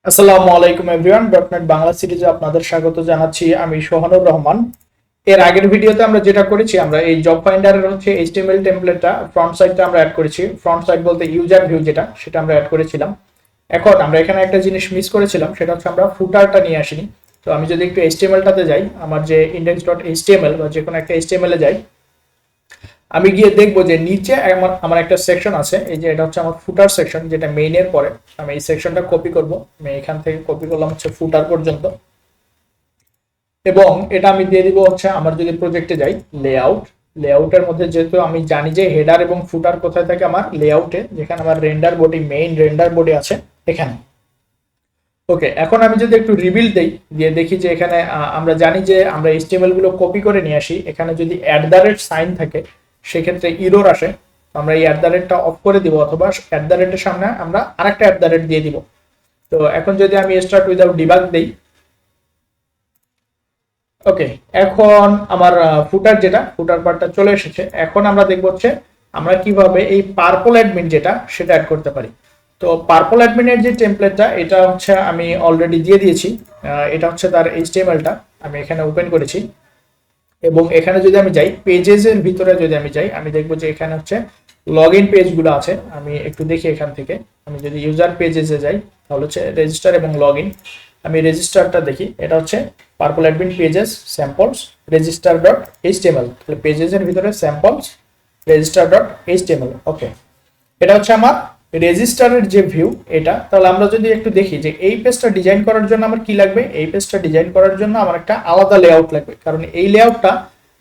আসসালামু আলাইকুম এভরিওয়ান, ডটনেট বাংলা সিরিজে আপনাদের স্বাগত জানাচ্ছি। আমি সোহানুর রহমান। এর আগের ভিডিওতে আমরা যেটা করেছি, আমরা এই জব ফাইন্ডারের হচ্ছে এইচটিএমএল টেমপ্লেটটা ফ্রন্ট সাইডটা আমরা অ্যাড করেছি। ফ্রন্ট সাইড বলতে ইউজার ভিউ যেটা, সেটা আমরা অ্যাড করেছিলাম। এখন আমরা এখানে একটা জিনিস মিস করেছিলাম, সেটা হচ্ছে আমরা ফুটারটা নিয়ে আসিনি। তো আমি যদি একটু এইচটিএমএলটাতে যাই, আমার যে index ডট এইচটিএমএল বা যে কোনো একটা এইচটিএমএল এ যাই, আমি গিয়ে দেখবো যে নিচে আমার আমার একটা সেকশন আছে। এই যে এটা হচ্ছে আমার ফুটার সেকশন, যেটা মেইনের পরে। আমি এই সেকশনটা কপি করব। আমি এখান থেকে কপি করলাম হচ্ছে ফুটার পর্যন্ত, এবং এটা আমি দিয়ে দিব হচ্ছে আমার যদি প্রজেক্টে যাই লেআউট। লেআউটের মধ্যে যেহেতু আমি জানি যে হেডার এবং ফুটার কোথায় থাকে, আমার লেআউটে, যেখানে আমার render body, main render body আছে এখানে। ওকে, এখন আমি যদি একটু রিবিল্ড দেই, দিয়ে দেখি যে এখানে আমরা জানি যে আমরা এইচটিএমএল গুলো কপি করে নিয়ে আসি। এখানে যদি অ্যাট দ্য রেট সাইন থাকে, সেক্ষেত্রে ইরর আসে। আমরা এই অ্যাট দ্য রেটটা অফ করে দিব, অথবা অ্যাট দ্য রেটের সামনে আমরা আরেকটা অ্যাট দ্য রেট দিয়ে দিব। তো এখন যদি আমি স্টার্ট উইদাউট ডিবাগ দেই, ওকে, এখন আমার ফুটার যেটা ফুটার পার্টটা চলে এসেছে। এখন আমরা দেখবো হচ্ছে আমরা কিভাবে এই পার্পল অ্যাডমিন যেটা সেটা অ্যাড করতে পারি। তো পার্পল অ্যাডমিনের যে টেমপ্লেটটা, এটা হচ্ছে আমি অলরেডি দিয়ে দিয়েছি। এটা হচ্ছে তার এইচটিএমএলটা আমি এখানে ওপেন করেছি। এবং এখানে যদি আমি যাই পেজেস এর ভিতরে, যদি আমি যাই, আমি দেখবো যে এখানে হচ্ছে লগ ইন পেজগুলো আছে। আমি একটু দেখি এখান থেকে। আমি যদি ইউজার পেজেসে যাই, তাহলে হচ্ছে রেজিস্টার এবং লগ ইন। আমি রেজিস্টারটা দেখি, এটা হচ্ছে purple admin pages samples register dot HTML. তাহলে পেজেস এর ভিতরে স্যাম্পলস রেজিস্টার ডট এইচটিএমএল। ওকে, এটা হচ্ছে আমার রেজিস্টারের যে ভিউ এটা। তাহলে আমরা যদি একটু দেখি যে এই পেজটা ডিজাইন করার জন্য আমার কি লাগবে। এই পেজটা ডিজাইন করার জন্য আমার একটা আলাদা লেআউট লাগবে, কারণ এই লেআউটটা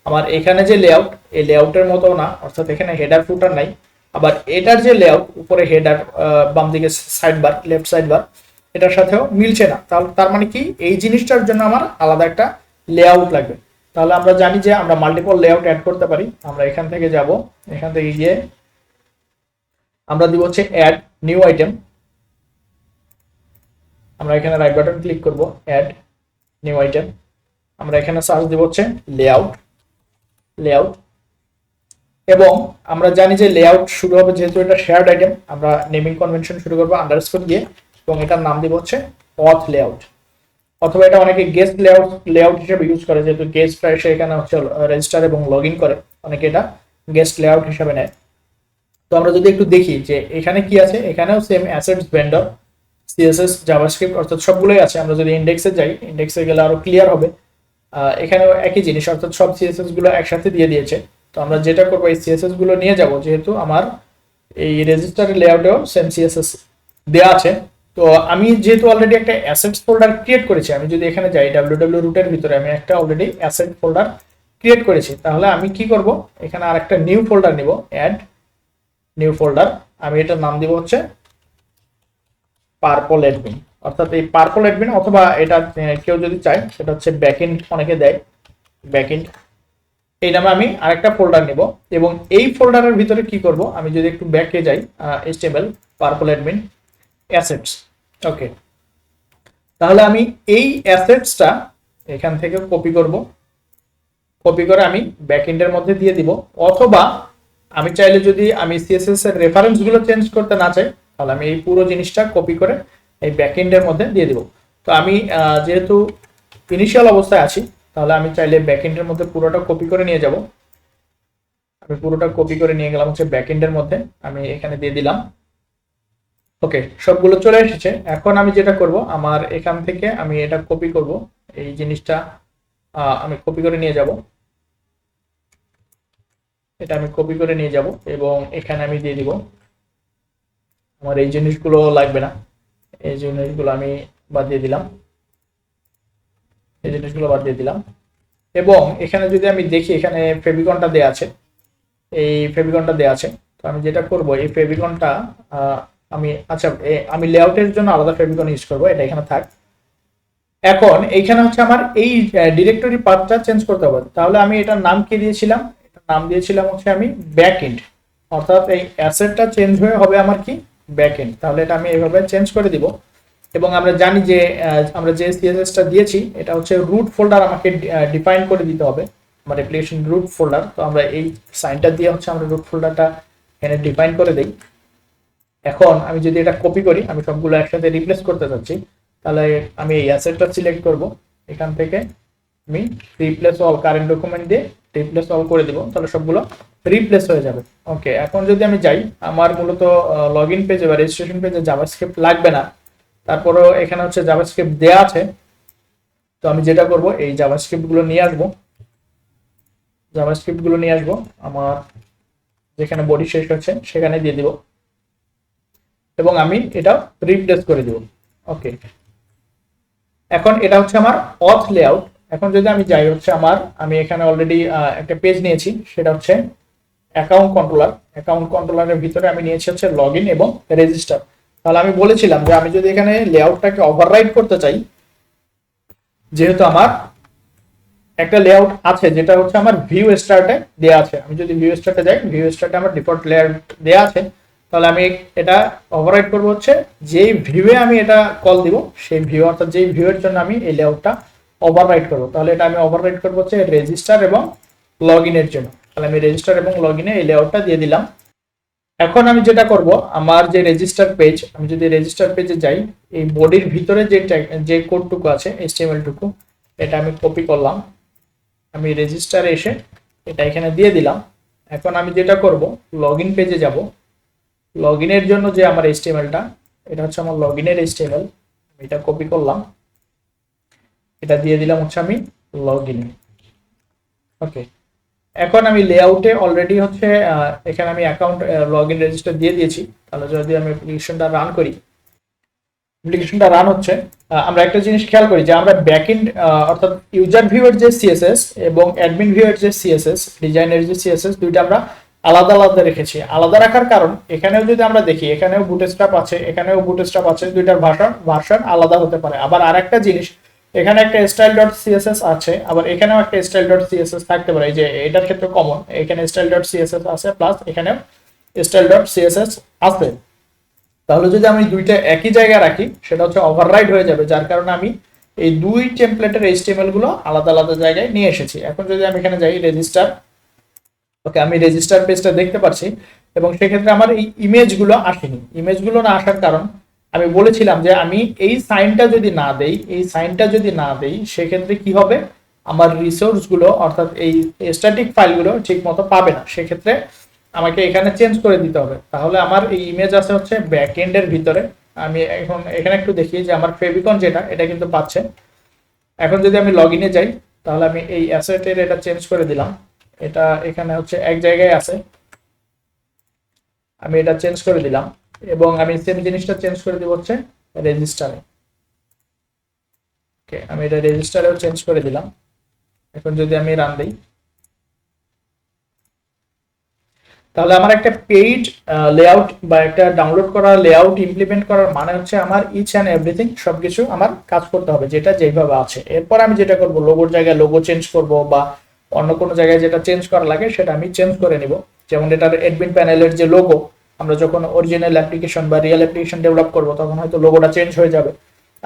আমার এখানে যে লেআউট, এই লেআউটের মতো না। অর্থাৎ এখানে হেডার ফুটার নাই। আবার এটার যে লেআউট, উপরে হেডার, বাম দিকে side bar, left side bar, এটার সাথেও মিলছে না। তাহলে তার মানে কি, এই জিনিসটার জন্য আমার আলাদা একটা লেআউট লাগবে। তাহলে আমরা জানি যে আমরা মাল্টিপল লেআউট অ্যাড করতে পারি। আমরা এখান থেকে যাব, এখান থেকে গিয়ে আমরা দিব হচ্ছে অ্যাড নিউ আইটেম। আমরা এখানে রাইট বাটন ক্লিক করব, অ্যাড নিউ আইটেম। আমরা এখানে সার্চ দিব হচ্ছে লেআউট। লেআউট, এবং আমরা জানি যে লেআউট শুরু হবে, যেহেতু এটা শেয়ার্ড আইটেম, আমরা নেমিং কনভেনশন শুরু করবো আন্ডারস্কোর দিয়ে, এবং এটার নাম দিব হচ্ছে অথ লেআউট। অথবা এটা অনেকে গেস্ট লেআউট লেআউট হিসেবে ইউজ করে, যেহেতু গেস্ট এসে এখানে হচ্ছে রেজিস্টার এবং লগ ইন করে, অনেকে এটা গেস্ট লেআউট হিসেবে নেয়। তো আমরা যদি একটু দেখি যে এখানে কি আছে, এখানেও same assets vendor, CSS, JavaScript, অর্থাৎ সবগুলোই আছে। আমরা যদি ইন্ডেক্সে যাই, ইন্ডেক্সে গেলে আরো ক্লিয়ার হবে। এখানেও একই জিনিস, অর্থাৎ সব সিএসএস গুলো একসাথে দিয়ে দিয়েছে। তো আমরা যেটা করবো, এই সিএসএস গুলো নিয়ে যাব, যেহেতু আমার এই রেজিস্টার লেআউটেও সেম সিএসএস দেওয়া আছে। তো আমি যেহেতু অলরেডি একটা অ্যাসেটস ফোল্ডার ক্রিয়েট করেছি, আমি যদি এখানে যাই www রুটের ভিতরে, আমি একটা অলরেডি অ্যাসেট ফোল্ডার ক্রিয়েট করেছি। তাহলে আমি কি করব, এখানে আরেকটা নিউ ফোল্ডার নিব, অ্যাড নিউ ফোল্ডার। আমি এটার নাম দিব হচ্ছে পার্পল অ্যাডমিন। অর্থাৎ এই পার্পল অ্যাডমিন, অথবা এটা কেউ যদি চায় সেটা হচ্ছে ব্যাকএন্ড, অনেকে দেয় ব্যাকএন্ড, এই নামে আমি আরেকটা ফোল্ডার নিব। এবং এই ফোল্ডারের ভিতরে কি করব, আমি যদি একটু ব্যাকে যাই, এইচটিএমএল পার্পল অ্যাডমিন অ্যাসেটস। ওকে, তাহলে আমি এই অ্যাসেটসটা এখান থেকে কপি করব। কপি করে আমি ব্যাকএন্ডের মধ্যে দিয়ে দিব। অথবা আমি চাইলে, যদি আমি সিএসএস এর রেফারেন্স গুলো চেঞ্জ করতে না চাই, তাহলে আমি এই পুরো জিনিসটা কপি করে এই ব্যাকএন্ডের মধ্যে দিয়ে দিব। তো আমি যেহেতু ইনিশিয়াল অবস্থায় আছি, তাহলে আমি চাইলে ব্যাকএন্ডের মধ্যে পুরোটা কপি করে নিয়ে যাব। আমি পুরোটা কপি করে নিয়ে গেলাম হচ্ছে ব্যাকএন্ডের মধ্যে, আমি এখানে দিয়ে দিলাম। ওকে, সবগুলো চলে এসেছে। এখন আমি যেটা করব, আমার এখান থেকে আমি এটা কপি করব, এই জিনিসটা আমি কপি করে নিয়ে যাব। এটা আমি কপি করে নিয়ে যাব, এবং এখানে আমি দিয়ে দিব। আমার এই জিনিসগুলো লাগবে না, এই জিনিসগুলো আমি বাদ দিয়ে দিলাম। এই জিনিসগুলো বাদ দিয়ে দিলাম। এবং এখানে যদি আমি দেখি, এখানে ফেভিকনটা দেয়া আছে, এই ফেভিকনটা দেয়া আছে। তো আমি যেটা করব, এই ফেভিকনটা আমি, আচ্ছা, আমি লেআউটের জন্য আলাদা ফেভিকন ইউজ করব, এটা এখানে থাক। এখন এইখানে হচ্ছে আমার এই ডিরেক্টরি পাথটা চেঞ্জ করতে হবে। তাহলে আমি এটার নাম কি দিয়েছিলাম, এটার নাম দিয়েছিলাম হচ্ছে আমি ব্যাকএন্ড। অর্থাৎ এই অ্যাসেটটা চেঞ্জ হয়ে হবে আমার কি, ব্যাকএন্ড। তাহলে এটা আমি এইভাবে চেঞ্জ করে দিব। এবং আমরা জানি যে আমরা যে সিএসএসটা দিয়েছি, এটা হচ্ছে রুট ফোল্ডার, আমাকে ডিফাইন করে দিতে হবে, আমার অ্যাপ্লিকেশন রুট ফোল্ডার। তো আমরা এই সাইনটা দিয়ে হচ্ছে আমরা রুট ফোল্ডারটা এখানে ডিফাইন করে দেই। এখন আমি যদি এটা কপি করি, আমি সবগুলো একসাথে রিপ্লেস করতে চাচ্ছি, তাহলে আমি এই অ্যাসেটটা সিলেক্ট করব, এখান থেকে আমি রিপ্লেস অল কারেন্ট ডকুমেন্ট দিয়ে রিপ্লেস অল করে দিব, তাহলে সবগুলো রিপ্লেস হয়ে যাবে। ওকে, এখন যদি আমি যাই, আমার মূলত লগ ইন পেজে বা রেজিস্ট্রেশন পেজে জাভাস্ক্রিপ্ট লাগবে না, তারপরেও এখানে হচ্ছে জাভাস্ক্রিপ্ট দেয়া আছে। তো আমি যেটা করব, এই জাভাস্ক্রিপ্ট গুলো নিয়ে আসবো, আমার যেখানে বডি শেষ হচ্ছে সেখানে দিয়ে দিব এবং আমি এটা রিপ্লেস করে দিব। ওকে, এখন এটা হচ্ছে আমার অথ লেআউট। এখন যদি আমি যাই হচ্ছে আমি এখানে অলরেডি একটা পেজ নিয়েছি, সেটা হচ্ছে অ্যাকাউন্ট কন্ট্রোলারের ভিতরে আমি নিয়েছি হচ্ছে লগইন এবং রেজিস্টার। তাহলে আমি বলেছিলাম যে আমি যদি এখানে লেআউটটাকে ওভাররাইড করতে চাই, যেহেতু আমার একটা লেআউট আছে যেটা হচ্ছে আমার ভিউ স্টার্টে দেয়া আছে, আমি যদি ভিউ স্টার্টে যাই, ভিউ স্টার্টে আমার ডিফল্ট লেআউট দেয়া আছে, তাহলে আমি এটা ওভাররাইড করব হচ্ছে যেই ভিউয়ে আমি এটা কল দিব সেই ভিউ, অর্থাৎ যেই ভিউয়ের জন্য আমি এই লেআউটটা ওভাররাইড করব, তাহলে এটা আমি ওভাররাইড করব হচ্ছে রেজিস্টার এবং লগইনের জন্য। তাহলে আমি রেজিস্টার এবং লগইনে এই লেআউটটা দিয়ে দিলাম। এখন আমি যেটা করব, আমার যে রেজিস্টার পেজ, আমি যদি রেজিস্টার পেজে যাই, এই বডির ভিতরে যে কোডটুকু আছে HTML টুকু, এটা আমি কপি করলাম, আমি রেজিস্টারে এসে এটা এখানে দিয়ে দিলাম। এখন আমি যেটা করব, লগইন পেজে যাব, লগইনের জন্য যে আমার HTML-টা, এটা হচ্ছে আমার লগইনের HTML, এটা কপি করলাম, এটা দিয়ে দিলাম হচ্ছে আমি লগইনে। ওকে, এখন আমি লেআউটে অলরেডি হচ্ছে এখানে আমি অ্যাকাউন্ট লগইন রেজিস্টার দিয়ে দিয়েছি। তাহলে যদি আমি অ্যাপ্লিকেশনটা রান করি, অ্যাপ্লিকেশনটা রান হচ্ছে, আমরা একটা জিনিস খেয়াল করি যে আমরা ব্যাকএন্ড অর্থাৎ ইউজার ভিউয়ের যে সিএসএস এবং অ্যাডমিন ভিউয়ের যে সিএসএস, ডিজাইনের যে সিএসএস, দুইটা আমরা আলাদা আলাদা রেখেছি। আলাদা রাখার কারণ, এখানেও যদি আমরা দেখি, এখানেও বুটস্ট্র্যাপ আছে, এখানেও বুটস্ট্র্যাপ আছে, দুইটার ভার্সন আলাদা হতে পারে। আবার আরেকটা জিনিস, এখানে একটা স্টাইল ডট সিএসএস আছে, আবার এখানেও একটা স্টাইল ডট সিএসএস থাকতে পারে। এই যে এটার ক্ষেত্রে কমন, এখানে স্টাইল ডট সিএসএস আছে, প্লাস এখানেও স্টাইল ডট সিএসএস আছে। তাহলে যদি আমি দুইটা একই জায়গায় রাখি, সেটা হচ্ছে ওভাররাইড হয়ে যাবে, যার কারণে আমি এই দুই টেমপ্লেটের HTML গুলো আলাদা আলাদা জায়গায় নিয়ে এসেছি। এখন যদি আমি এখানে যাই রেজিস্টার, ওকে, আমি রেজিস্টার পেজটা দেখতে পাচ্ছি এবং সেক্ষেত্রে আমার এই ইমেজগুলো আসেনি। ইমেজগুলো না আসার কারণ, আমি বলেছিলাম যে আমি এই সাইনটা যদি না দেই সেক্ষেত্রে কি হবে, আমার রিসোর্সগুলো অর্থাৎ এই স্ট্যাটিক ফাইলগুলো ঠিক মতো পাবে না। সেক্ষেত্রে আমাকে এখানে চেঞ্জ করে দিতে হবে। তাহলে আমার এই ইমেজ আছে হচ্ছে ব্যাকএন্ডের ভিতরে। আমি এখন এখানে একটু দেখি যে আমার ফেভিকন যেটা, এটা কিন্তু পাচ্ছে। এখন যদি আমি লগইনে যাই, তাহলে আমি এই অ্যাসেটের এটা চেঞ্জ করে দিলাম, এটা এখানে হচ্ছে এক জায়গায় আছে, আমি এটা চেঞ্জ করে দিলাম এবং আমি সেম জিনিসটা চেঞ্জ করে দিব হচ্ছে রেজিস্টারে। ওকে, আমি এটা রেজিস্টারেও চেঞ্জ করে দিলাম। এখন যদি আমি রান দিই, তাহলে আমার একটা পেইড লেআউট বা একটা ডাউনলোড করা লেআউট ইমপ্লিমেন্ট করার মানে হচ্ছে আমার ইচ অ্যান্ড এভরিথিং সবকিছু আমার কাজ করতে হবে যেটা যেভাবে আছে। এরপর আমি যেটা করব, লোগোর জায়গায় লোগো চেঞ্জ করব বা অন্য কোনো জায়গায় যেটা চেঞ্জ করা লাগে সেটা আমি চেঞ্জ করে নিব। যেমন এটার অ্যাডমিন প্যানেলের যে লোগো, আমরা যখন অরিজিনাল অ্যাপ্লিকেশন বা রিয়েল অ্যাপ্লিকেশন ডেভেলপ করব তখন হয়তো লোগোটা চেঞ্জ হয়ে যাবে।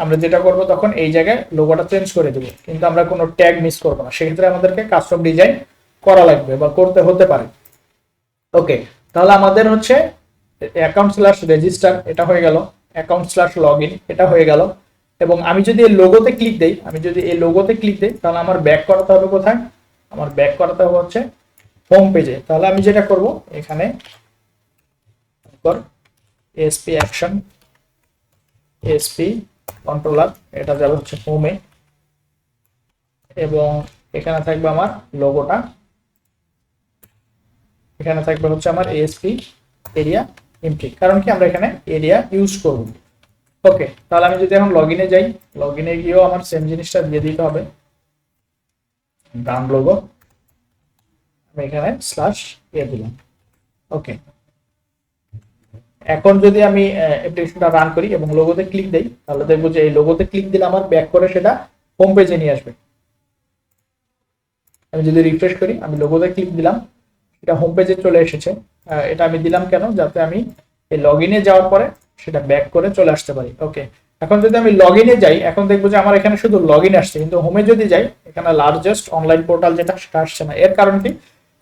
আমরা যেটা করব তখন এই জায়গায় লোগোটা চেঞ্জ করে দেব, কিন্তু আমরা কোনো ট্যাগ মিস করব না। সেক্ষেত্রে আমাদেরকে কাস্টম ডিজাইন করা লাগবে বা করতে হতে পারে। ওকে, তাহলে আমাদের হচ্ছে অ্যাকাউন্ট স্ল্যাশ রেজিস্টার এটা হয়ে গেল, অ্যাকাউন্ট স্ল্যাশ লগ ইন এটা হয়ে গেল। এবং আমি যদি এই লোগোতে ক্লিক দেই, তাহলে আমার ব্যাক করাতে হবে কোথায়, আমার ব্যাক করাতে হবে হচ্ছে হোম পেজে। তাহলে আমি যেটা করব, এখানে এসপি অ্যাকশন, এসপি কন্ট্রোলার, এটা যাবে হচ্ছে হোমে এবং এখানে থাকবে আমার লোগোটা, এখানে থাকবে হচ্ছে আমার ASP এরিয়া এমটি, কারণ কি আমরা এখানে এরিয়া ইউজ করব। ওকে, তাহলে আমি যদি এখন লগইনে যাই, লগইনে গিয়েও আমার সেম জিনিসটা দিয়ে দিতে হবে, ব্রান্ড লোগো, আমি এখানে স্ল্যাশ দিলাম। ওকে, এখন যদি আমি অ্যাপ্লিকেশনটা রান করি এবং লোগোতে ক্লিক দেই, তাহলে দেখবো যে এই লোগোতে ক্লিক দিলে আমার ব্যাক করে সেটা হোম পেজে নিয়ে আসবে। আমি যদি রিফ্রেশ করি, আমি লোগোতে ক্লিক দিলাম, এটা হোম পেজে চলে এসেছে। এটা আমি দিলাম কেন, যাতে আমি এই লগইনে যাওয়ার পরে সেটা ব্যাক করে চলে আসতে পারি। ওকে, এখন যদি আমি লগইনে যাই, এখন দেখবো যে আমার এখানে শুধু লগইন আসছে, কিন্তু হোমে যদি যাই এখানে লার্জেস্ট অনলাইন পোর্টাল যেটা সেটা আসছে না। এর কারণ কি,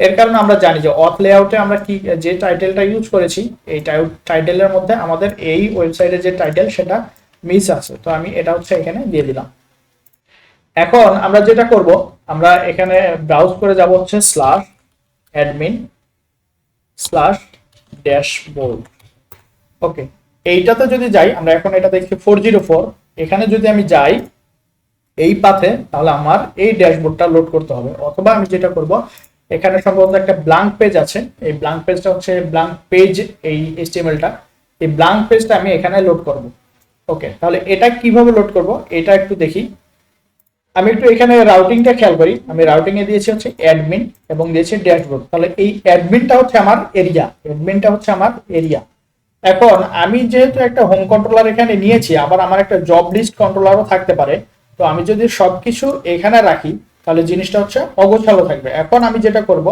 এর কারণে আমরা জানি যে অথ লেআউটে আমরা কি যে টাইটেলটা ইউজ করেছি, এই টাইটেলের মধ্যে আমাদের এই ওয়েবসাইটের যে টাইটেল সেটা মিস আছে, তো আমি এটা হচ্ছে এখানে দিয়ে দিলাম। এখন আমরা যেটা করব, আমরা এখানে ব্রাউজ করে যাব হচ্ছে /admin/ড্যাশবোর্ড। ওকে, এইটাতে যদি যাই, আমরা এখন এটা দেখছি 404, এখানে যদি আমি যাই এই পাথে, তাহলে আমার এই ড্যাশবোর্ডটা লোড করতে হবে। অথবা আমি যেটা করব, এখানে সম্ভবত একটা ব্ল্যাঙ্ক পেজ আছে, এই ব্ল্যাঙ্ক পেজটা হচ্ছে ব্ল্যাঙ্ক পেজ, এই এইচটিএমএলটা, এই ব্ল্যাঙ্ক পেজটা আমি এখানে লোড করব। ওকে, তাহলে এটা কিভাবে লোড করব এটা একটু দেখি। আমি একটু এখানে রাউটিংটা খেয়াল করি, আমি রাউটিং এ দিয়েছি হচ্ছে অ্যাডমিন এবং দিয়েছি ড্যাশবোর্ড। তাহলে এই অ্যাডমিনটা হচ্ছে আমার এরিয়া, অ্যাডমিনটা হচ্ছে আমার এরিয়া। এখন আমি যেহেতু একটা হোম কন্ট্রোলার এখানে নিয়েছি, আবার আমার একটা জব লিস্ট কন্ট্রোলারও থাকতে পারে, তো আমি যদি সবকিছু এখানে রাখি তাহলে জিনিসটা হচ্ছে অগোছালো থাকবে। এখন আমি যেটা করব,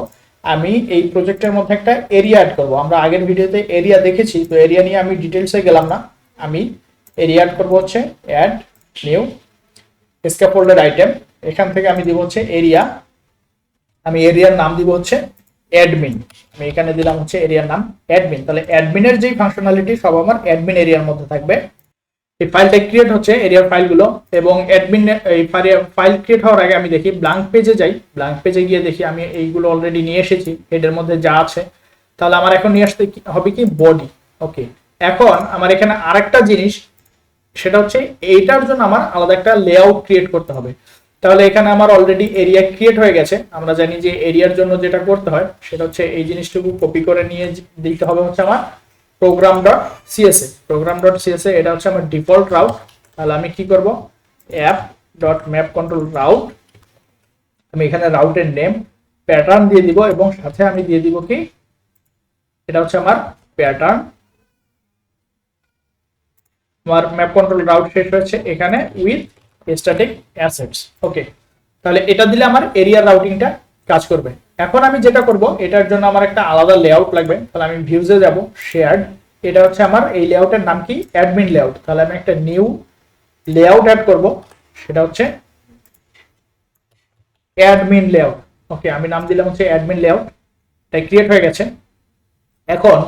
আমি এই প্রজেক্টের মধ্যে একটা এরিয়া অ্যাড করব। আমরা আগের ভিডিওতে এরিয়া দেখেছি, তো এরিয়া নিয়ে আমি ডিটেলসে গেলাম না। আমি এরিয়া অ্যাড করব হচ্ছে অ্যাড নিউ স্ক্যাফোল্ডেড আইটেম, এখান থেকে আমি দিব হচ্ছে এরিয়া, আমি এরিয়ার নাম দিব হচ্ছে অ্যাডমিন। আমি এখানে দিলাম হচ্ছে এরিয়ার নাম অ্যাডমিন। তাহলে অ্যাডমিনের যেই ফাংশনালিটি সব আমার অ্যাডমিন এরিয়ার মধ্যে থাকবে। এই ফাইলটা ক্রিয়েট হচ্ছে এরিয়ার ফাইলগুলো, এবং অ্যাডমিন এই ফাইল ক্রিয়েট হওয়ার আগে আমি দেখি ব্ল্যাঙ্ক পেজে যাই, ব্ল্যাঙ্ক পেজে গিয়ে দেখি আমি এইগুলো অলরেডি নিয়ে এসেছি হেডের মধ্যে যা আছে। তাহলে আমার এখন নিয়ে আসতে হবে কি বডি। ওকে, এখন আমার এখানে আরেকটা জিনিস, সেটা হচ্ছে এইটার জন্য আমার আলাদা একটা লেআউট ক্রিয়েট করতে হবে। তাহলে এখানে আমার অলরেডি এরিয়া ক্রিয়েট হয়ে গেছে। আমরা জানি যে এরিয়ার জন্য যেটা করতে হয় সেটা হচ্ছে এই জিনিসটুকু কপি করে নিয়ে দিতে হবে হচ্ছে আমার program.csa। program.csa এটা হচ্ছে আমার ডিফল্ট রাউট। তাহলে আমি কি করব, app.mapcontrol_route, আমি এখানে রাউটের নেম প্যাটার্ন দিয়ে দিব, এবং সাথে আমি দিয়ে দিব কি, এটা হচ্ছে আমার প্যাটার্ন। আমার ম্যাপ কন্ট্রোল রাউট শেষ হয়েছে এখানে উইথ স্ট্যাটিক অ্যাসেটস। ওকে, তাহলে এটা দিলে আমার এরিয়া রাউটিংটা কাজ করবে। এখন আমি যেটা করব, এটার জন্য আমার একটা আলাদা লেআউট লাগবে। তাহলে আমি ভিউজে যাব, শেয়ার্ড, এটা হচ্ছে আমার এই লেআউটের নাম কি, অ্যাডমিন লেআউট। তাহলে আমি একটা নিউ লেআউট অ্যাড করব, সেটা হচ্ছে অ্যাডমিন লেআউট। ওকে, আমি নাম দিলাম হচ্ছে অ্যাডমিন লেআউট, এটা ক্রিয়েট হয়ে গেছে। এখন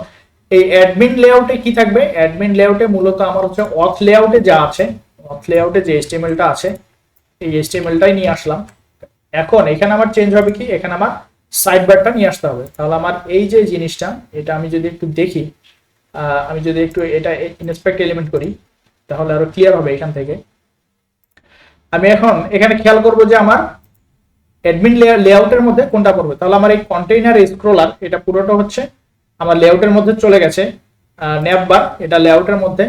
এই অ্যাডমিন লেআউটে কি থাকবে, অ্যাডমিন লেআউটে মূলত আমার হচ্ছে অথ লেআউটে যা আছে, অথ লেআউটে যে এইচটিএমএলটা আছে, এই এইচটিএমএলটাই নিয়ে আসলাম। এখন এখানে আমার চেঞ্জ হবে কি, এখানে আমার সাইড বারটা নিয়ে আসতে হবে। তাহলে আমার এই যে জিনিসটা, এটা আমি যদি একটু দেখি, আমি যদি একটু এটা ইনস্পেক্ট এলিমেন্ট করি, তাহলে আরো ক্লিয়ার হবে এখান থেকে। আমি এখন এখানে খেয়াল করব যে আমার অ্যাডমিন লেআউটের মধ্যে কোনটা পড়বে। তাহলে আমার এই কন্টেইনার স্ক্রলার, এটা পুরোটা হচ্ছে আমার লেআউটের মধ্যে চলে গেছে। ন্যাভবার এটা লেআউটের মধ্যে,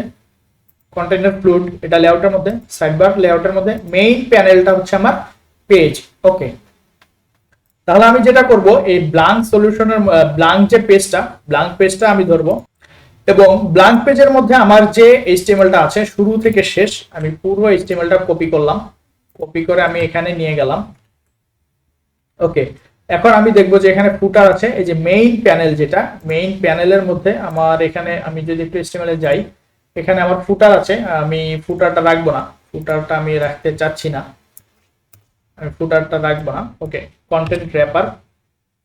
কন্টেইনার ফ্লুইড এটা লেআউটের মধ্যে, সাইডবার লেআউটের মধ্যে, মেইন প্যানেলটা হচ্ছে আমার পেজ। ওকে, তাহলে আমি যেটা করব, এই ব্ল্যাঙ্ক সলিউশনের ব্ল্যাঙ্ক যে পেজটা, ব্ল্যাঙ্ক পেজটা আমি ধরবো, এবং ব্ল্যাঙ্ক পেজের মধ্যে আমার যে এইচটিএমএলটা আছে শুরু থেকে শেষ, আমি পুরো এইচটিএমএলটা কপি করলাম, কপি করে আমি এখানে নিয়ে গেলাম। ওকে, এখন আমি দেখবো যে এখানে ফুটার আছে, এই যে মেইন প্যানেল, যেটা মেইন প্যানেলের মধ্যে আমার এখানে, আমি যদি একটু এইচটিএমএল এ যাই, এখানে আমার ফুটার আছে। আমি ফুটারটা রাখবো না, ফুটারটা আমি রাখতে চাচ্ছি না, আমি ফুটারটা রাখবো না। ওকে, কন্টেন্ট র্যাপার,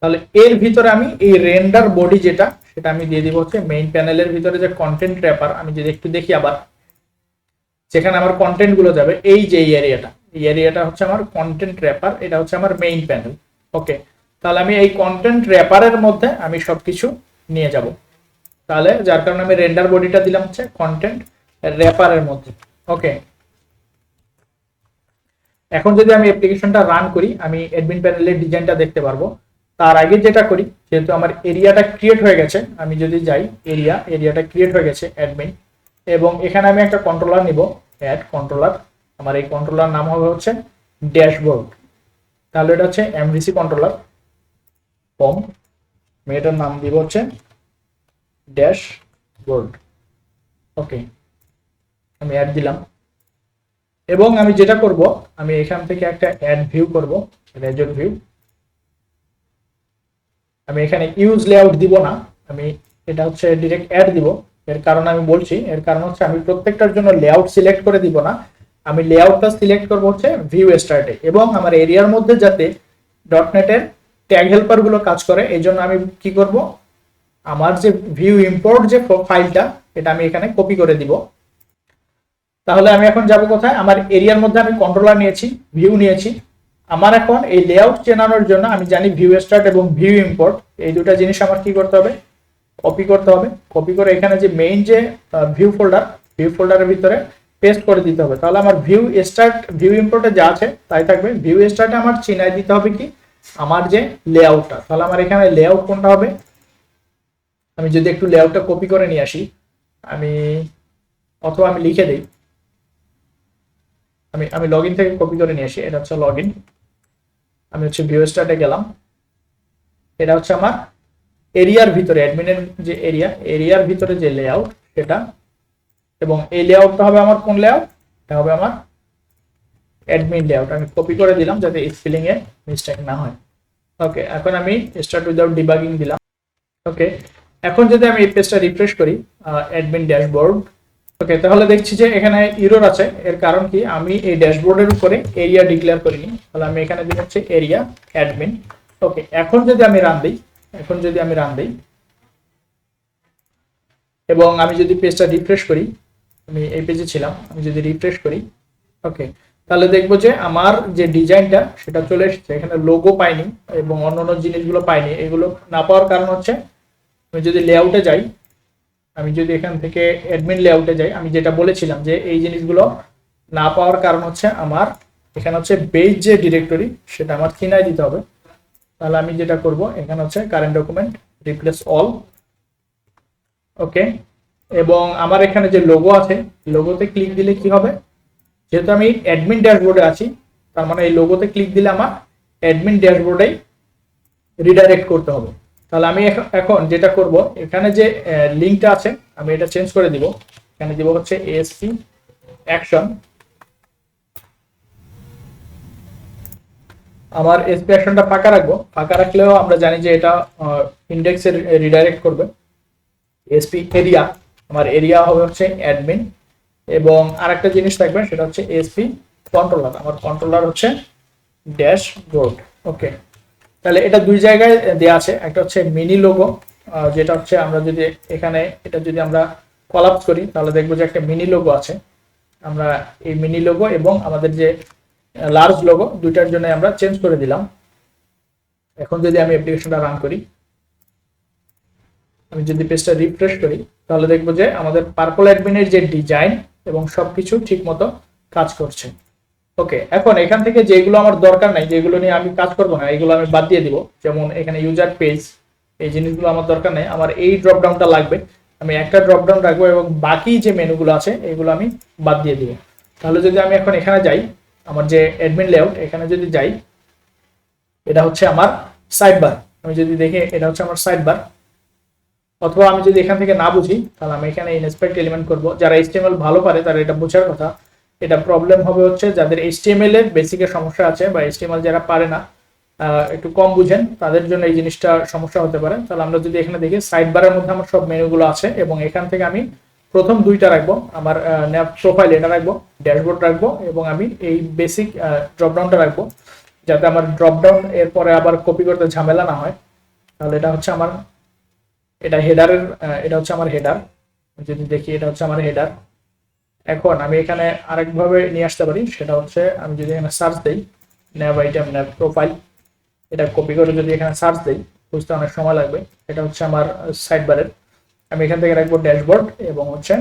তাহলে এর ভিতরে আমি এই রেন্ডার বডি যেটা, সেটা আমি দিয়ে দিব হচ্ছে মেইন প্যানেলের ভিতরে যে কন্টেন্ট র্যাপার। আমি যদি একটু দেখি আবার, যেখানে আমার কন্টেন্ট গুলো যাবে, এই যে এই এরিয়াটা হচ্ছে আমার কন্টেন্ট র্যাপার, এটা হচ্ছে আমার মেইন প্যানেল। ওকে, তাহলে আমি এই কন্টেন্ট র্যাপারের মধ্যে আমি সবকিছু নিয়ে যাব। তাহলে যার কারণে আমি রেন্ডার বডিটা দিলাম হচ্ছে কন্টেন্ট র্যাপারের মধ্যে। ওকে, এখন যদি আমি অ্যাপ্লিকেশনটা রান করি, আমি অ্যাডমিন প্যানেলের ডিজাইনটা দেখতে পারবো। তার আগে যেটা করি, যেহেতু আমার এরিয়াটা ক্রিয়েট হয়ে গেছে, আমি যদি যাই এরিয়াটা ক্রিয়েট হয়ে গেছে অ্যাডমিন, এবং এখানে আমি একটা কন্ট্রোলার নিব, অ্যাড কন্ট্রোলার। আমার এই কন্ট্রোলার নাম হবে হচ্ছে ড্যাশবোর্ড। তাহলে এটা হচ্ছে এমভিসি কন্ট্রোলার ফর্ম, আমি এটার নাম দিব হচ্ছে ড্যাশবোর্ড। ওকে, আমি অ্যাড দিলাম, এবং আমি যেটা করব, আমি এখান থেকে একটা অ্যাড ভিউ করব, রেজর ভিউ। আমি এখানে ইউজ লেআউট দিব না, আমি এটা হচ্ছে ডাইরেক্ট অ্যাড দিব। এর কারণ আমি বলছি, এর কারণ হচ্ছে আমি প্রত্যেকটার জন্য লেআউট সিলেক্ট করে দিব না, আমি লেআউটটা সিলেক্ট করব হচ্ছে ভিউ স্টার্টে, এবং আমার এরিয়ার মধ্যে যাতে ডটনেটের ট্যাগ হেল্পার গুলো কাজ করে, এই জন্য আমি কি করব, আমার যে ভিউ ইম্পোর্ট যে ফাইলটা, এটা আমি এখানে কপি করে দিব। তাহলে আমি এখন যাব কোথায়, আমার এরিয়ার মধ্যে আমি কন্ট্রোলার নিয়েছি, ভিউ নিয়েছি। আমার এখন এই লেআউট চেনানোর জন্য আমি জানি ভিউ স্টার্ট এবং ভিউ ইম্পোর্ট, এই দুটো জিনিস আমার কি করতে হবে, কপি করতে হবে। কপি করে এখানে যে মেইন যে ভিউ ফোল্ডারের ভিতরে পেস্ট করে দিতে হবে। তাহলে আমার ভিউ স্টার্ট ভিউ ইম্পোর্টে যা আছে তাই থাকবে। ভিউ স্টার্টে আমার চিনাই দিতে হবে কি, আমার যে লেআউটটা। তাহলে আমার এখানে লেআউট কোনটা হবে, আমি যদি একটু লেআউটটা কপি করে নিয়ে আসি, আমি অথবা আমি লিখে দিই, আমি লগ ইন থেকে কপি করে নিয়ে আসি। এটা হচ্ছে লগ ইন, আমি হচ্ছে ভিউ স্টার্টে গেলাম। এটা হচ্ছে আমার এরিয়ার ভিতরে, অ্যাডমিনের যে এরিয়ার ভিতরে যে লেআউট সেটা। এবং এই লেআউটটা হবে আমার কোন লেআউট, এটা হবে আমার অ্যাডমিন লেআউট। আমি কপি করে দিলাম যাতে স্পেলিং এ মিস্টেক না হয়। ওকে, এখন আমি স্টার্ট উইদাউট ডিবাগিং দিলাম। ওকে, এখন যদি আমি এই পেজটা রিফ্রেশ করি, অ্যাডমিন ড্যাশবোর্ড, ওকে, তাহলে দেখছি যে এখানে ইরর আছে। এর কারণ কি, আমি এই ড্যাশবোর্ডের উপরে এরিয়া ডিক্লেয়ার করিনি। তাহলে আমি এখানে দিই হচ্ছে এরিয়া অ্যাডমিন। ওকে, এখন যদি আমি রান দিই, এবং আমি যদি পেজটা রিফ্রেশ করি, আমি এই পেজে ছিলাম, আমি যদি রিফ্রেশ করি, ওকে, তাহলে দেখবো যে আমার যে ডিজাইনটা সেটা চলে এসেছে। এখানে লোগো পাইনি এবং অন্যান্য জিনিসগুলো পাইনি। এগুলো না পাওয়ার কারণ হচ্ছে, আমি যদি লেআউটে যাই, আমি যদি এখান থেকে অ্যাডমিন লেআউটে যাই, আমি যেটা বলেছিলাম যে এই জিনিসগুলো না পাওয়ার কারণ হচ্ছে আমার এখানে হচ্ছে বেজ যে ডিরেক্টরি সেটা আমার চিনাই দিতে হবে। তাহলে আমি যেটা করব, এখানে হচ্ছে কারেন্ট ডকুমেন্ট রিপ্লেস অল। ওকে, এবং আমার এখানে যে লোগো আছে, লোগোতে ক্লিক দিলে কি হবে, যেহেতু আমি অ্যাডমিন ড্যাশবোর্ডে আছি, তার মানে এই লোগোতে ক্লিক দিলে আমার অ্যাডমিন ড্যাশবোর্ডেই রিডাইরেক্ট করতে হবে। তাহলে আমি এখন যেটা করব, এখানে যে লিঙ্কটা আছে আমি এটা চেঞ্জ করে দিব। এখানে দিব হচ্ছে এএসপি অ্যাকশন। আমার এসপি অ্যাকশনটা ফাঁকা রাখবো, ফাঁকা রাখলেও আমরা জানি যে এটা ইন্ডেক্সে রিডাইরেক্ট করবে। এসপি এরিয়া, আমার এরিয়া হবে হচ্ছে অ্যাডমিন, এবং আরেকটা জিনিস থাকবে সেটা হচ্ছে এসপি কন্ট্রোলার, আমার কন্ট্রোলার হচ্ছে ড্যাশবোর্ড। ওকে, তাহলে এটা দুই জায়গায় দেওয়া আছে। একটা হচ্ছে মিনি লোগো, যেটা হচ্ছে আমরা যদি এখানে এটা যদি আমরা কলাপস করি তাহলে দেখবো যে একটা মিনি লোগো আছে। আমরা এই মিনি লোগো এবং আমাদের যে লার্জ লোগো দুইটার জন্য আমরা চেঞ্জ করে দিলাম। এখন যদি আমি অ্যাপ্লিকেশনটা রান করি, আমি যদি পেজটা রিফ্রেশ করি, তাহলে দেখবো যে আমাদের পার্পল অ্যাডমিনের যে ডিজাইন এবং সবকিছু ঠিক মতো কাজ করছে। ওকে, এখন এখান থেকে যেগুলো আমার দরকার নাই, যেগুলো নিয়ে আমি কাজ করবো না, এগুলো আমি বাদ দিয়ে দিব। যেমন এখানে ইউজার পেজ, এই জিনিসগুলো আমার দরকার নেই, আমার এই ড্রপ ডাউনটা লাগবে। আমি একটা ড্রপ ডাউন রাখবো এবং বাকি যে মেনুগুলো আছে এগুলো আমি বাদ দিয়ে দিব। তাহলে যদি আমি এখন এখানে যাই, আমার যে অ্যাডমিন লেআউট, এখানে যদি যাই, এটা হচ্ছে আমার সাইড বার। আমি যদি দেখি এটা হচ্ছে আমার সাইড বার। অথবা আমি যদি এখান থেকে না বুঝি, তাহলে আমি এখানে ইনস্পেক্ট এলিমেন্ট করব। যারা HTML ভালো পারে তারা এটা বোঝার কথা। এটা প্রবলেম হবে হচ্ছে যাদের HTML এর বেসিকের সমস্যা আছে, বা HTML যারা পারে না, একটু কম বুঝেন, তাদের জন্য এই জিনিসটা সমস্যা হতে পারে। তাহলে আমরা যদি এখানে দেখি, সাইড বারের মধ্যে আমার সব মেনুগুলো আছে এবং এখান থেকে আমি প্রথম দুইটা রাখবো, আমার ন্যাপ প্রোফাইল এটা রাখবো, ড্যাশবোর্ড রাখবো, এবং আমি এই বেসিক ড্রপডাউনটা রাখবো, যাতে আমার ড্রপডাউন এরপরে আবার কপি করতে ঝামেলা না হয়। তাহলে এটা হচ্ছে আমার, এটা হেডারের, এটা হচ্ছে আমার হেডার। যদি দেখি এটা হচ্ছে আমার হেডার। এখন আমি এখানে আরেকভাবে নিয়ে আসতে পারি, সেটা হচ্ছে আমি যদি এখানে সার্চ দিই, ন্যাব আইটেম ন্যাব প্রোফাইল, এটা কপি করে যদি এখানে সার্চ দিই, বুঝতে অনেক সময় লাগবে। এটা হচ্ছে আমার সাইড বারের, আমি এখান থেকে রাখবো ড্যাশবোর্ড এবং হচ্ছে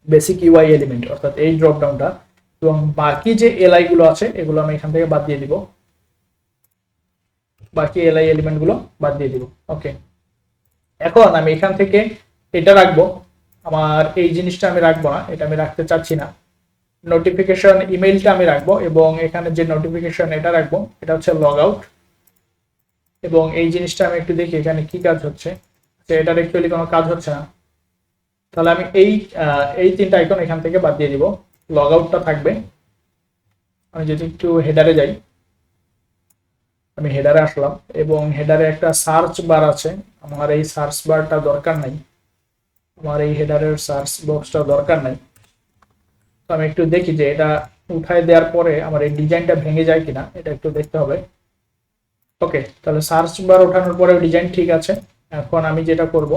বেসিক ইউআই এলিমেন্ট, অর্থাৎ এই ড্রপ ডাউনটা, এবং বাকি যে এলআই গুলো আছে এগুলো আমি এখান থেকে বাদ দিয়ে দিব, বাকি এলআই এলিমেন্ট গুলো বাদ দিয়ে দিব। ওকে, এখন আমি এখান থেকে এটা রাখবো, আমার এই জিনিসটা আমি রাখবো না, এটা আমি রাখতে চাচ্ছি না। নোটিফিকেশন ইমেইলটা আমি রাখবো, এবং এখানে যে নোটিফিকেশন এটা রাখবো, এটা হচ্ছে লগ আউট। এবং এই জিনিসটা আমি একটু দেখি এখানে কি কাজ হচ্ছে, এটার অ্যাকচুয়ালি কোনো কাজ হচ্ছে না। তাহলে আমি এই তিনটা আইকন এখান থেকে বাদ দিয়ে দিব, লগ আউটটা থাকবে। আমি যদি একটু হেডারে যাই, আমি হেডারে আসলাম এবং হেডারে একটা সার্চ বার আছে, আমার এই সার্চ বারটা দরকার নাই, আমার এই হেডারের সার্চ বক্সটা দরকার নাই। তো আমি একটু দেখি যে এটা উঠায় দেওয়ার পরে আমার এই ডিজাইনটা ভেঙে যায় কিনা, এটা একটু দেখতে হবে। ওকে, তাহলে সার্চ বার ওঠানোর পরে ডিজাইন ঠিক আছে। এখন আমি যেটা করব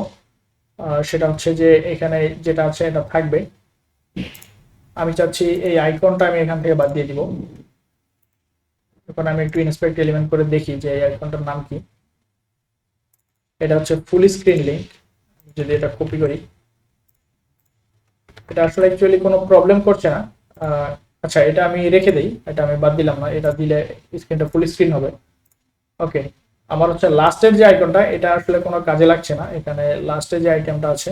সেটা হচ্ছে যে এখানে যেটা আছে এটা থাকবে, আমি চাচ্ছি এই আইকনটা আমি এখান থেকে বাদ দিয়ে দিব। এখন আমি একটু ইন্সপেক্ট এলিমেন্ট করে দেখি যে এই আইকনটার নাম কি। এটা হচ্ছে ফুল স্ক্রিন লিংক। যদি এটা কপি করি, এটা আসলে অ্যাকচুয়ালি কোনো প্রবলেম করছে না। আচ্ছা, এটা আমি রেখে দেই, এটা আমি বাদ দিলাম না, এটা দিলে স্ক্রিনটা ফুল স্ক্রিন হবে। ওকে, আমার হচ্ছে লাস্টের যে আইকনটা, এটা আসলে কোনো কাজে লাগছে না। এখানে লাস্টের যে আইটেমটা আছে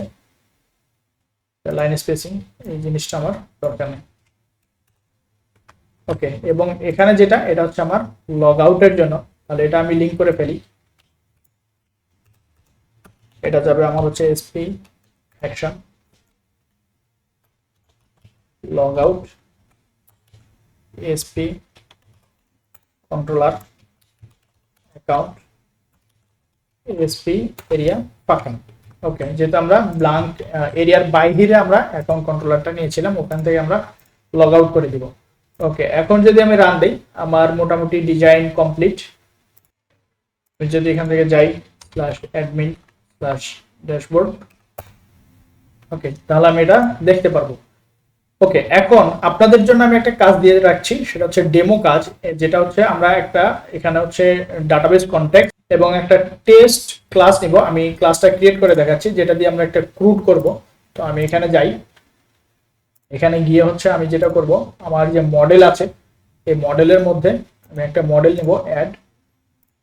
লাইন স্পেসিং, এই জিনিসটা আমার দরকার নেই। ওকে, এবং এখানে যেটা, এটা হচ্ছে আমার লগ আউটের জন্য, তাহলে এটা আমি লিংক করে ফেলি। এটা যাবে আমার হচ্ছে SP action log out SP controller account SP area পাঠান। ওকে, যেহেতু আমরা ব্ল্যাঙ্ক এরিয়ার বাইরে আমরা অ্যাকাউন্ট কন্ট্রোলারটা নিয়েছিলাম, ওখান থেকে আমরা লগ আউট করে দিব। ওকে, এখন যদি আমি রান দিই, আমার মোটামুটি ডিজাইন কমপ্লিট। যদি এখান থেকে যাই /admin /dashboard, ওকে, তাহলে আমি এটা দেখতে পারবো। ওকে, এখন আপনাদের জন্য আমি একটা কাজ দিয়ে রাখছি, সেটা হচ্ছে ডেমো কাজ, যেটা হচ্ছে আমরা একটা এখানে হচ্ছে ডাটাবেস কন্টেক্ট এবং একটা টেস্ট ক্লাস নিব। আমি ক্লাসটা ক্রিয়েট করে দেখাচ্ছি, যেটা দিয়ে আমরা একটা ক্রুড করব। তো আমি এখানে যাই, এখানে গিয়ে হচ্ছে আমি যেটা করব, আমার যে মডেল আছে এই মডেলের মধ্যে আমি একটা মডেল নিব, অ্যাড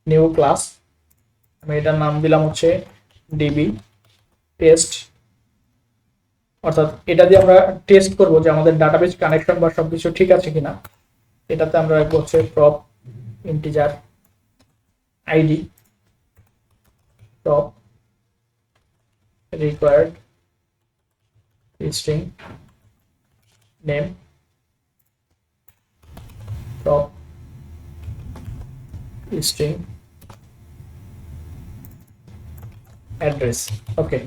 নিউ ক্লাস। আমি এটার নাম দিলাম হচ্ছে ডিবি টেস্ট, অর্থাৎ এটা দিয়ে আমরা টেস্ট করব যে আমাদের ডাটাবেস কানেকশন বা সবকিছু ঠিক আছে কিনা। এটাতে আমরা রাখবো হচ্ছে prop integer ID, prop required string name, prop string address. Okay,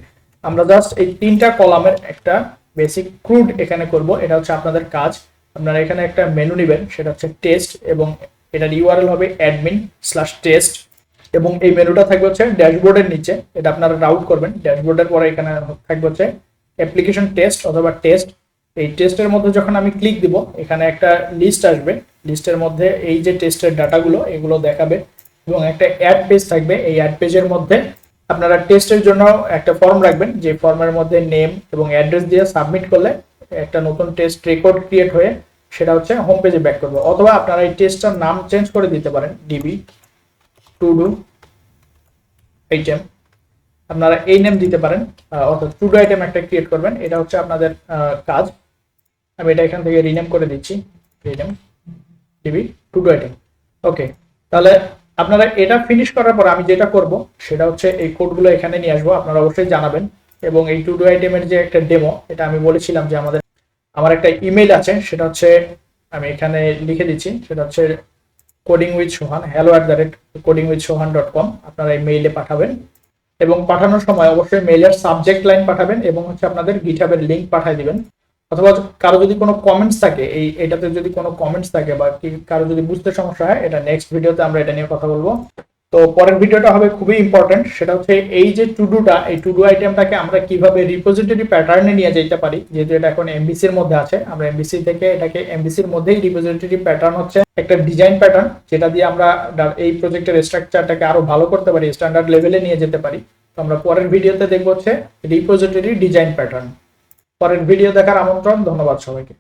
আমরা জাস্ট এই তিনটা কলামের একটা বেসিক ক্রুড এখানে করব। এটা হচ্ছে আপনাদের কাজ। আপনারা এখানে একটা মেনু নেবেন, সেটা হচ্ছে টেস্ট, এবং এটার ইউআরএল হবে admin/test, এবং এই মেনুটা থাকবে হচ্ছে ড্যাশবোর্ডের নিচে। এটা আপনারা রাউট করবেন ড্যাশবোর্ডের পরে, এখানে থাকবে হচ্ছে অ্যাপ্লিকেশন টেস্ট অথবা টেস্ট। এই টেস্টের মধ্যে যখন আমি ক্লিক দিব, এখানে একটা লিস্ট আসবে, লিস্টের মধ্যে এই যে টেস্টের ডাটাগুলো এগুলো দেখাবে, এবং একটা অ্যাড পেজ থাকবে। এই অ্যাড পেজের মধ্যে আপনারা টেস্টের জন্য একটা ফর্ম রাখবেন, যে ফর্মের মধ্যে নেম এবং অ্যাড্রেস দিয়ে সাবমিট করলে একটা নতুন টেস্ট রেকর্ড ক্রিয়েট হয়ে সেটা হচ্ছে হোম পেজে ব্যাক করবে। অথবা আপনারা এই টেস্টটার নাম চেঞ্জ করে দিতে পারেন, ডিবি টু ডু আইটেম, আপনারা এই নেম দিতে পারেন, অর্থাৎ টু ডু আইটেম একটা ক্রিয়েট করবেন। এটা হচ্ছে আপনাদের কাজ। আমি এটা এখান থেকে রিনেম করে দিচ্ছি, rename DB to do item. Okay, তাহলে আপনারা এটা ফিনিশ করার পর আমি যেটা করব সেটা হচ্ছে এই কোডগুলো এখানে নিয়ে আসবো, আপনারা অবশ্যই জানাবেন। এবং এই টু ডু আইটেমের যে একটা ডেমো, এটা আমি বলেছিলাম যে আমার একটা ইমেল আছে, সেটা হচ্ছে আমি এখানে লিখে দিচ্ছি, সেটা হচ্ছে codingwithsohan hello@codingwithsohan.com। আপনারা এই মেইলে পাঠাবেন, এবং পাঠানোর সময় অবশ্যই মেইলের সাবজেক্ট লাইন পাঠাবেন, এবং হচ্ছে আপনাদের গিটহাবের লিংক পাঠিয়ে দিবেন। অথবা কারো যদি কোনো কমেন্টস থাকে, এটাতে যদি কোনো কমেন্টস থাকে বা কারো যদি বুঝতে সমস্যা হয়, এটা নেক্সট ভিডিওতে আমরা এটা নিয়ে কথা বলবো। তো পরের ভিডিওটা হবে খুবই ইম্পর্টেন্ট, সেটা হচ্ছে এই যে টুডুটা, এই টুডু আইটেমটাকে আমরা কিভাবে রিপোজিটরি প্যাটার্নে নিয়ে যেতে পারি। যেহেতু এটা এখন এমবিসির মধ্যে আছে, আমরা এমবিসি থেকে এটাকে এমবিসির মধ্যেই রিপোজিটরি প্যাটার্ন হচ্ছে একটা ডিজাইন প্যাটার্ন, যেটা দিয়ে আমরা এই প্রজেক্টের স্ট্রাকচারটাকে আরো ভালো করতে পারি, স্ট্যান্ডার্ড লেভেলে নিয়ে যেতে পারি। তো আমরা পরের ভিডিওতে দেখবো হচ্ছে রিপোজিটরি ডিজাইন প্যাটার্ন। পরের ভিডিও দেখার আমন্ত্রণ, ধন্যবাদ সবাইকে।